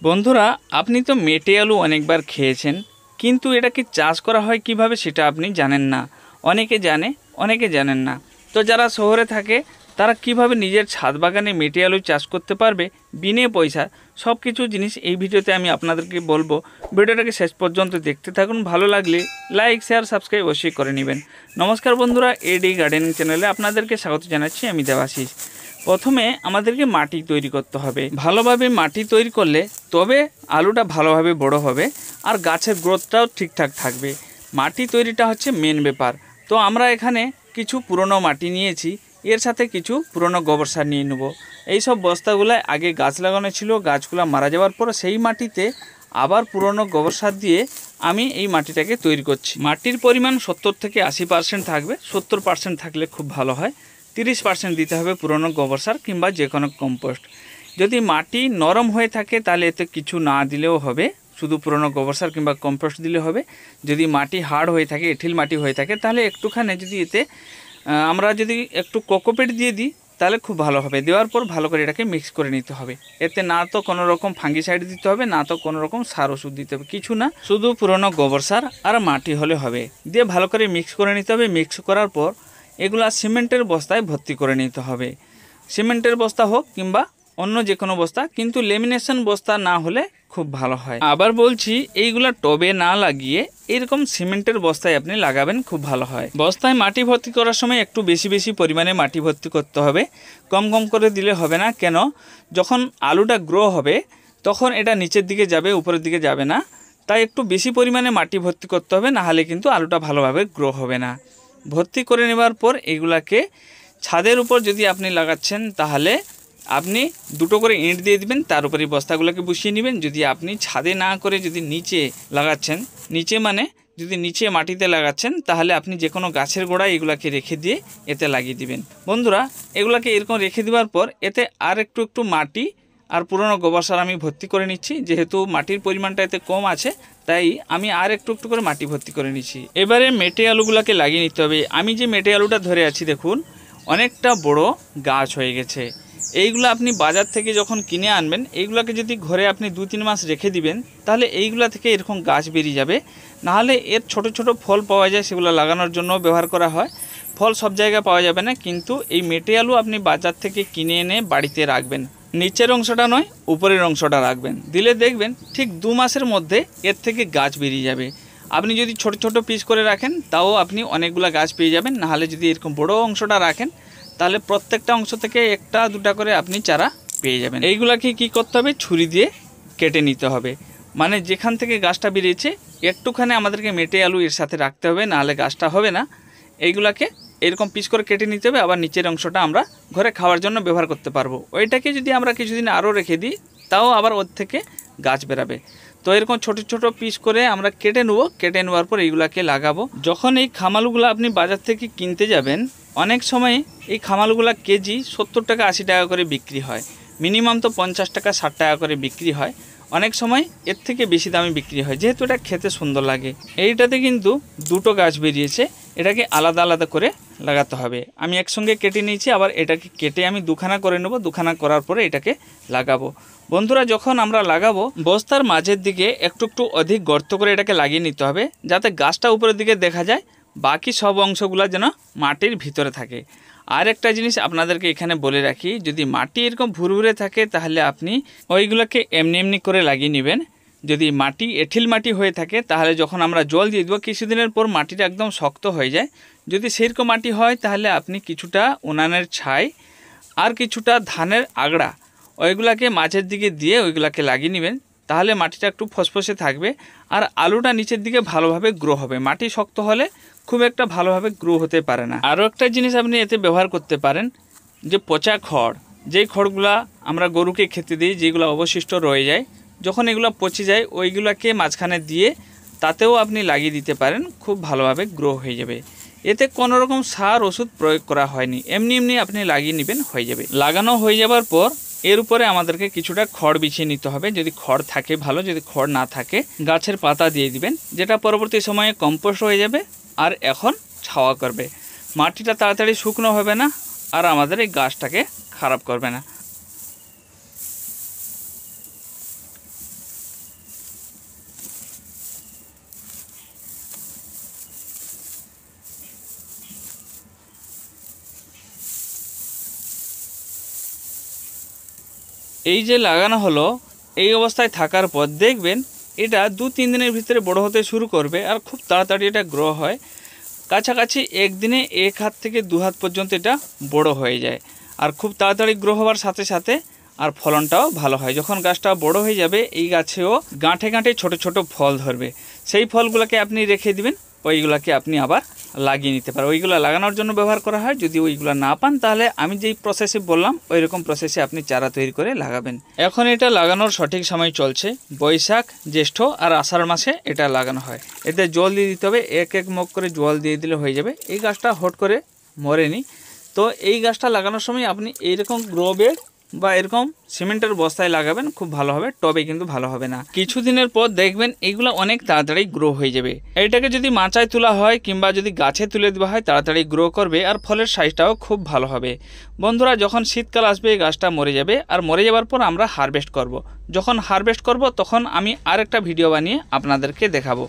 বন্ধুরা, আপনি তো মেটে আলু অনেকবার খেয়েছেন, কিন্তু এটাকে চাষ করা হয় কিভাবে সেটা আপনি জানেন না। অনেকে জানে, অনেকে জানেন না। তো যারা শহরে থাকে তারা কিভাবে নিজের ছাদ বাগানে মেটে আলু চাষ করতে পারবে বিনে পয়সা, সব কিছু জিনিস এই ভিডিওতে আমি আপনাদেরকে বলবো। ভিডিওটাকে শেষ পর্যন্ত দেখতে থাকুন। ভালো লাগলে লাইক, শেয়ার, সাবস্ক্রাইব অবশ্যই করে নেবেন। নমস্কার বন্ধুরা, এডি গার্ডেনিং চ্যানেলে আপনাদেরকে স্বাগত জানাচ্ছি। আমি দেবাশিস। প্রথমে আমাদেরকে মাটি তৈরি করতে হবে। ভালোভাবে মাটি তৈরি করলে তবে আলুটা ভালোভাবে বড় হবে আর গাছের গ্রোথটাও ঠিকঠাক থাকবে। মাটি তৈরিটা হচ্ছে মেন ব্যাপার। তো আমরা এখানে কিছু পুরনো মাটি নিয়েছি, এর সাথে কিছু পুরনো গোবর সার নিয়ে নেব। এইসব বস্তাগুলোয় আগে গাছ লাগানো ছিল, গাছগুলো মারা যাওয়ার পর সেই মাটিতে আবার পুরনো গোবর সার দিয়ে আমি এই মাটিটাকে তৈরি করছি। মাটির পরিমাণ 70 থেকে 80% থাকবে। 70% থাকলে খুব ভালো হয়। 30% দিতে হবে পুরনো গোবর সার কিংবা যে কোনো কম্পোস্ট। যদি মাটি নরম হয়ে থাকে তাহলে এতে কিছু না দিলেও হবে, শুধু পুরনো গোবর সার কিংবা কম্পোস্ট দিলে হবে। যদি মাটি হার্ড হয়ে থাকে, এঁঠিল মাটি হয়ে থাকে, তাহলে একটুখানি যদি এতে আমরা যদি একটু কোকোপিট দিয়ে দিই তাহলে খুব ভালো হবে। দেওয়ার পর ভালো করে এটাকে মিক্স করে নিতে হবে। এতে না তো কোনো রকম ফাঙ্গিসাইড দিতে হবে, না তো কোনো রকম সার ওষুধ দিতে হবে, কিছু না, শুধু পুরনো গোবর সার আর মাটি হলে হবে। দিয়ে ভালো করে মিক্স করে নিতে হবে। মিক্স করার পর এগুলা সিমেন্টের বস্তায় ভর্তি করে নিতে হবে। সিমেন্টের বস্তা হোক কিংবা অন্য যে কোনো বস্তা, কিন্তু লেমিনেশন বস্তা না হলে খুব ভালো হয়। আবার বলছি, এইগুলা টবে না লাগিয়ে এরকম সিমেন্টের বস্তায় আপনি লাগাবেন, খুব ভালো হয়। বস্তায় মাটি ভর্তি করার সময় একটু বেশি বেশি পরিমাণে মাটি ভর্তি করতে হবে, কম কম করে দিলে হবে না। কেন, যখন আলুটা গ্রো হবে তখন এটা নিচের দিকে যাবে, উপরের দিকে যাবে না। তাই একটু বেশি পরিমাণে মাটি ভর্তি করতে হবে, না হলে কিন্তু আলুটা ভালোভাবে গ্রো হবে না। ভর্তি করে নেবার পর এগুলাকে ছাদের উপর যদি আপনি লাগাচ্ছেন তাহলে আপনি দুটো করে ইঁট দিয়ে দিবেন, তার উপরে বস্তাগুলোকে বসিয়ে নেবেন। যদি আপনি ছাদে না করে যদি নিচে লাগাচ্ছেন, নিচে মানে যদি নিচে মাটিতে লাগাচ্ছেন, তাহলে আপনি যে কোনো গাছের গোড়ায় এগুলাকে রেখে দিয়ে এতে লাগিয়ে দিবেন। বন্ধুরা, এগুলাকে এরকম রেখে দেওয়ার পর এতে আর একটু মাটি আর পুরনো গোবর সার আমি ভর্তি করে নিচ্ছি। যেহেতু মাটির পরিমাণটা এতে কম আছে, তাই আমি আর একটু করে মাটি ভর্তি করে নিচ্ছি। এবারে মেটে আলুগুলোকে লাগিয়ে নিতে হবে। আমি যে মেটে আলুটা ধরে আছি দেখুন, অনেকটা বড় গাছ হয়ে গেছে। এইগুলো আপনি বাজার থেকে যখন কিনে আনবেন, এইগুলোকে যদি ঘরে আপনি 2-3 মাস রেখে দিবেন, তাহলে এইগুলা থেকে এরকম গাছ বেরিয়ে যাবে। নাহলে এর ছোট ছোট ফল পাওয়া যায়, সেগুলো লাগানোর জন্য ব্যবহার করা হয়। ফল সব জায়গায় পাওয়া যাবে না, কিন্তু এই মেটে আলু আপনি বাজার থেকে কিনে এনে বাড়িতে রাখবেন। নিচের অংশটা নয়, উপরের অংশটা রাখবেন। দিলে দেখবেন ঠিক 2 মাসের মধ্যে এর থেকে গাছ বেরিয়ে যাবে। আপনি যদি ছোট ছোট পিস করে রাখেন তাও আপনি অনেকগুলো গাছ পেয়ে যাবেন। নাহলে যদি এরকম বড় অংশটা রাখেন তাহলে প্রত্যেকটা অংশ থেকে 1-2টা করে আপনি চারা পেয়ে যাবেন। এইগুলাকে কি করতে হবে, ছুরি দিয়ে কেটে নিতে হবে। মানে যেখান থেকে গাছটা বেরিয়েছে একটুখানি আমাদেরকে মেটে আলু এর সাথে রাখতে হবে, নাহলে গাছটা হবে না। এইগুলাকে এরকম পিস করে কেটে নিতে হবে। আবার নিচের অংশটা আমরা ঘরে খাওয়ার জন্য ব্যবহার করতে পারবো। ওইটাকে যদি আমরা কিছুদিন আরও রেখে দিই তাও আবার ওর থেকে গাছ বেরাবে। তো এরকম ছোট ছোট পিস করে আমরা কেটে নেবো। কেটে নেওয়ার পর এইগুলাকে লাগাবো। যখন এই খামালুগুলো আপনি বাজার থেকে কিনতে যাবেন, অনেক সময় এই খামালুগুলো কেজি 70 টাকা 80 টাকা করে বিক্রি হয়। মিনিমাম তো 50 টাকা 60 টাকা করে বিক্রি হয়। অনেক সময় এর থেকে বেশি দামে বিক্রি হয়, যেহেতু এটা খেতে সুন্দর লাগে। এইটাতে কিন্তু 2টো গাছ বেরিয়েছে, এটাকে আলাদা আলাদা করে লাগাতে হবে। আমি একসঙ্গে কেটে নিয়েছি, আবার এটাকে কেটে আমি দুখানা করে নেব। দুখানা করার পরে এটাকে লাগাবো। বন্ধুরা, যখন আমরা লাগাবো বস্তার মাঝের দিকে একটু অধিক গর্ত করে এটাকে লাগিয়ে নিতে হবে, যাতে গাছটা উপরের দিকে দেখা যায়, বাকি সব অংশগুলো যেন মাটির ভিতরে থাকে। আর একটা জিনিস আপনাদেরকে এখানে বলে রাখি, যদি মাটি এরকম ভুরভুরে থাকে তাহলে আপনি ওইগুলোকে এমনি এমনি করে লাগিয়ে নেবেন। যদি মাটি এঁঠিল মাটি হয়ে থাকে তাহলে যখন আমরা জল দিয়ে দেবো কিছুদিনের পর মাটিটা একদম শক্ত হয়ে যায়। যদি সেরকম মাটি হয় তাহলে আপনি কিছুটা উনানের ছাই আর কিছুটা ধানের আগড়া ওইগুলাকে মাঝের দিকে দিয়ে ওইগুলাকে লাগিয়ে নেবেন। তাহলে মাটিটা একটু ফসফসে থাকবে আর আলুটা নিচের দিকে ভালোভাবে গ্রো হবে। মাটি শক্ত হলে খুব একটা ভালোভাবে গ্রো হতে পারে না। আরও একটা জিনিস আপনি এতে ব্যবহার করতে পারেন, যে পচা খড়, যেই খড়গুলা আমরা গরুকে খেতে দিই, যেগুলো অবশিষ্ট রয়ে যায়, যখন এগুলো পচে যায় ওইগুলোকে মাঝখানে দিয়ে তাতেও আপনি লাগিয়ে দিতে পারেন, খুব ভালোভাবে গ্রো হয়ে যাবে। এতে কোনো রকম সার ওষুধ প্রয়োগ করা হয়নি, এমনি এমনি আপনি লাগিয়ে নেবেন, হয়ে যাবে। লাগানো হয়ে যাবার পর এর উপরে আমাদেরকে কিছুটা খড় বিছিয়ে নিতে হবে। যদি খড় থাকে ভালো, যদি খড় না থাকে গাছের পাতা দিয়ে দিবেন, যেটা পরবর্তী সময়ে কম্পোস্ট হয়ে যাবে আর এখন ছাওয়া করবে। মাটিটা তাড়াতাড়ি শুকনো হবে না আর আমাদের এই গাছটাকে খারাপ করবে না। এই যে লাগানো হলো, এই অবস্থায় থাকার পর দেখবেন এটা 2-3 দিনের ভিতরে বড় হতে শুরু করবে আর খুব তাড়াতাড়ি এটা গ্রো হয়। কাছাকাছি একদিনে 1 হাত থেকে 2 হাত পর্যন্ত এটা বড় হয়ে যায় আর খুব তাড়াতাড়ি গ্রো হওয়ার সাথে সাথে আর ফলনটাও ভালো হয়। যখন গাছটা বড় হয়ে যাবে এই গাছেও গাঁঠে গাঁঠে ছোট ছোট ফল ধরবে। সেই ফলগুলোকে আপনি রেখে দিবেন, ওইগুলোকে আপনি আবার লাগিয়ে নিতে পারেন। ওইগুলো লাগানোর জন্য ব্যবহার করা হয়। যদি ওইগুলো না পান তাহলে আমি যেই প্রসেসে বললাম ওই রকম প্রসেসে আপনি চারা তৈরি করে লাগাবেন। এখন এটা লাগানোর সঠিক সময় চলছে, বৈশাখ, জ্যৈষ্ঠ আর আষাঢ় মাসে এটা লাগানো হয়। এতে জল দিয়ে দিতে হবে, এক মগ করে জল দিয়ে দিলে হয়ে যাবে। এই গাছটা হট করে মরেনি। তো এই গাছটা লাগানোর সময় আপনি এইরকম গ্রো বেড বা এরকম সিমেন্টের বস্তায় লাগাবেন, খুব ভালো হবে। টবে কিন্তু ভালো হবে না। কিছুদিনের পর দেখবেন এগুলো অনেক তাড়াতাড়ি গ্রো হয়ে যাবে। এইটাকে যদি মাচায় তোলা হয় কিংবা যদি গাছে তুলে দেওয়া হয় তাড়াতাড়ি গ্রো করবে আর ফলের সাইজটাও খুব ভালো হবে। বন্ধুরা, যখন শীতকাল আসবে এই গাছটা মরে যাবে আর মরে যাওয়ার পর আমরা হারভেস্ট করব। যখন হারভেস্ট করব তখন আমি আরেকটা ভিডিও বানিয়ে আপনাদেরকে দেখাবো।